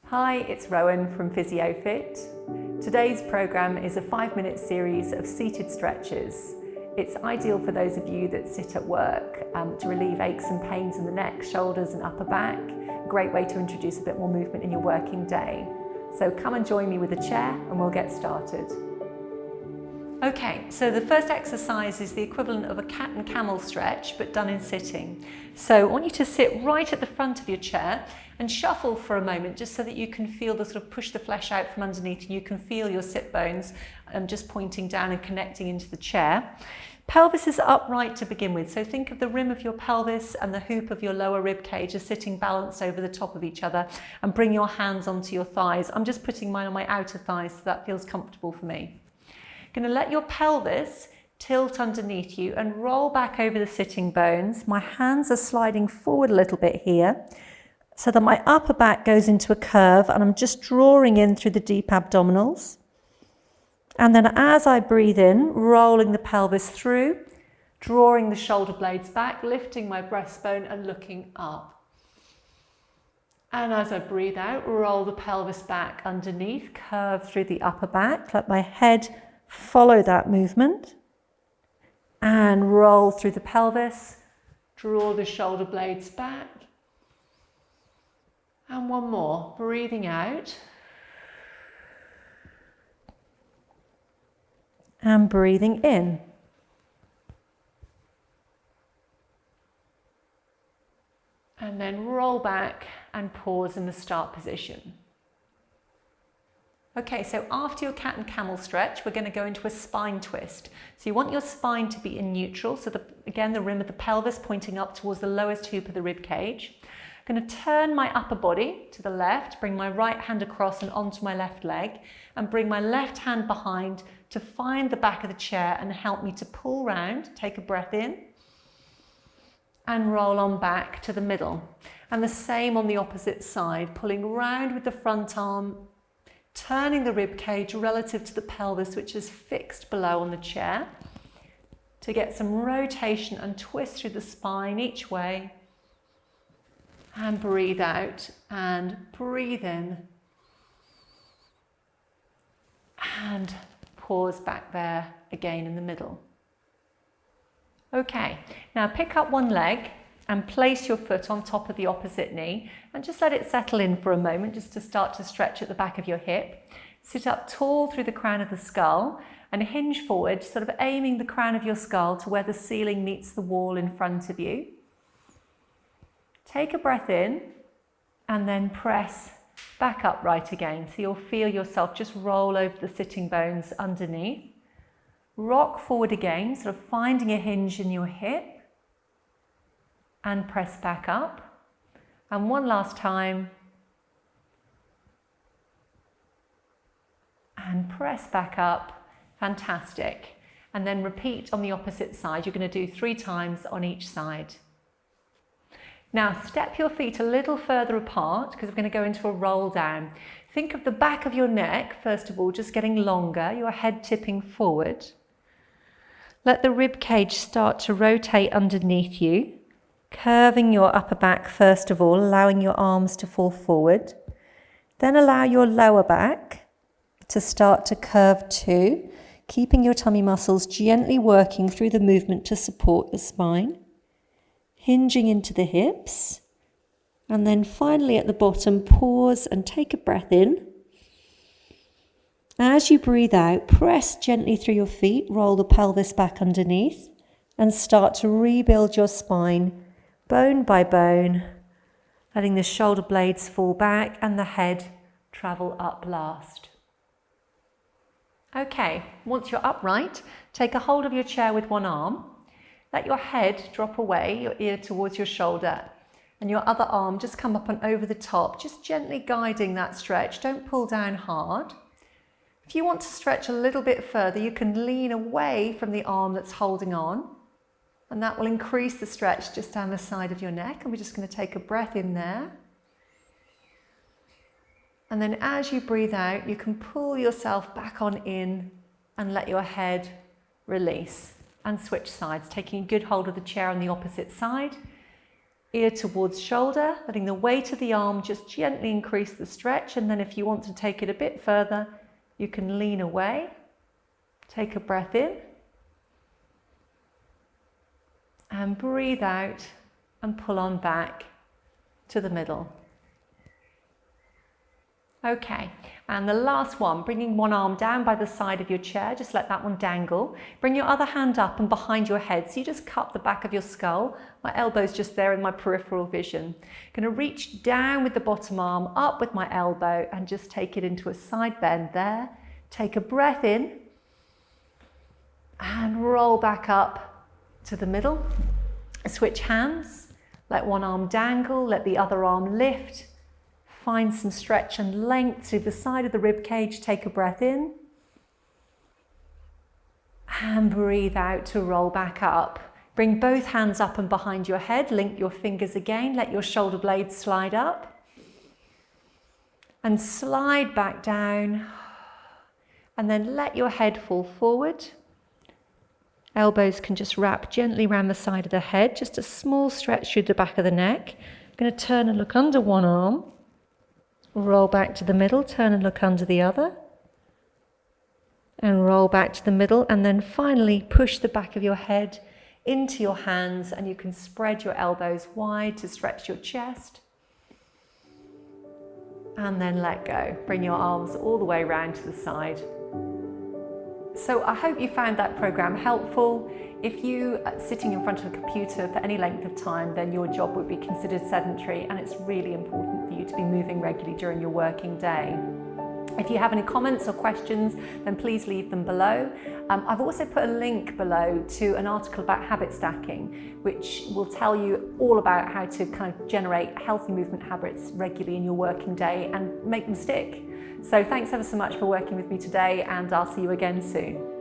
Hi, it's Rowan from PhysioFit. Today's programme is a 5-minute series of seated stretches. It's ideal for those of you that sit at work to relieve aches and pains in the neck, shoulders and upper back. Great way to introduce a bit more movement in your working day. So come and join me with a chair and we'll get started. Okay, so the first exercise is the equivalent of a cat and camel stretch, but done in sitting. So I want you to sit right at the front of your chair and shuffle for a moment, just so that you can feel the sort of push the flesh out from underneath, and you can feel your sit bones just pointing down and connecting into the chair. Pelvis is upright to begin with, so think of the rim of your pelvis and the hoop of your lower rib cage as sitting balanced over the top of each other, and bring your hands onto your thighs. I'm just putting mine on my outer thighs, so that feels comfortable for me. Going to let your pelvis tilt underneath you and roll back over the sitting bones. My hands are sliding forward a little bit here so that my upper back goes into a curve, and I'm just drawing in through the deep abdominals. And then as I breathe in, rolling the pelvis through, drawing the shoulder blades back, lifting my breastbone and looking up. And as I breathe out, roll the pelvis back underneath, curve through the upper back, let my head follow that movement, and roll through the pelvis, draw the shoulder blades back. And one more, breathing out. And breathing in. And then roll back and pause in the start position. Okay, so after your cat and camel stretch, we're going to go into a spine twist. So you want your spine to be in neutral, so again, the rim of the pelvis pointing up towards the lowest hoop of the rib cage. I'm going to turn my upper body to the left, bring my right hand across and onto my left leg, and bring my left hand behind to find the back of the chair and help me to pull round. Take a breath in and roll on back to the middle. And the same on the opposite side, pulling round with the front arm, turning the rib cage relative to the pelvis, which is fixed below on the chair, to get some rotation and twist through the spine each way. And breathe out and breathe in. And pause back there again in the middle. Okay, now pick up one leg and place your foot on top of the opposite knee and just let it settle in for a moment, just to start to stretch at the back of your hip. Sit up tall through the crown of the skull and hinge forward, sort of aiming the crown of your skull to where the ceiling meets the wall in front of you. Take a breath in and then press back upright again. So you'll feel yourself just roll over the sitting bones underneath. Rock forward again, sort of finding a hinge in your hip. And press back up. And one last time. And press back up. Fantastic. And then repeat on the opposite side. You're going to do 3 times on each side. Now step your feet a little further apart, because we're going to go into a roll down. Think of the back of your neck, first of all, just getting longer, your head tipping forward. Let the rib cage start to rotate underneath you. Curving your upper back first of all, allowing your arms to fall forward. Then allow your lower back to start to curve too, keeping your tummy muscles gently working through the movement to support the spine. Hinging into the hips. And then finally at the bottom, pause and take a breath in. As you breathe out, press gently through your feet, roll the pelvis back underneath, and start to rebuild your spine bone by bone, letting the shoulder blades fall back and the head travel up last. Okay, once you're upright, take a hold of your chair with one arm. Let your head drop away, your ear towards your shoulder, and your other arm just come up and over the top, just gently guiding that stretch. Don't pull down hard. If you want to stretch a little bit further, you can lean away from the arm that's holding on, and that will increase the stretch just down the side of your neck. And we're just going to take a breath in there. And then as you breathe out, you can pull yourself back on in and let your head release and switch sides, taking a good hold of the chair on the opposite side. Ear towards shoulder, letting the weight of the arm just gently increase the stretch. And then if you want to take it a bit further, you can lean away. Take a breath in. And breathe out and pull on back to the middle. Okay, and the last one, bringing one arm down by the side of your chair, just let that one dangle. Bring your other hand up and behind your head, so you just cup the back of your skull. My elbow's just there in my peripheral vision. Going to reach down with the bottom arm, up with my elbow, and just take it into a side bend there. Take a breath in, and roll back up to the middle. Switch hands, let one arm dangle, let the other arm lift. Find some stretch and length through the side of the rib cage. Take a breath in. And breathe out to roll back up. Bring both hands up and behind your head. Link your fingers again. Let your shoulder blades slide up. And slide back down. And then let your head fall forward. Elbows can just wrap gently around the side of the head. Just a small stretch through the back of the neck. I'm going to turn and look under one arm. Roll back to the middle, turn and look under the other. And roll back to the middle, and then finally push the back of your head into your hands, and you can spread your elbows wide to stretch your chest. And then let go. Bring your arms all the way around to the side. So I hope you found that program helpful. If you are sitting in front of a computer for any length of time, then your job would be considered sedentary, and it's really important for you to be moving regularly during your working day. If you have any comments or questions, then please leave them below. I've also put a link below to an article about habit stacking, which will tell you all about how to kind of generate healthy movement habits regularly in your working day and make them stick. So thanks ever so much for working with me today, and I'll see you again soon.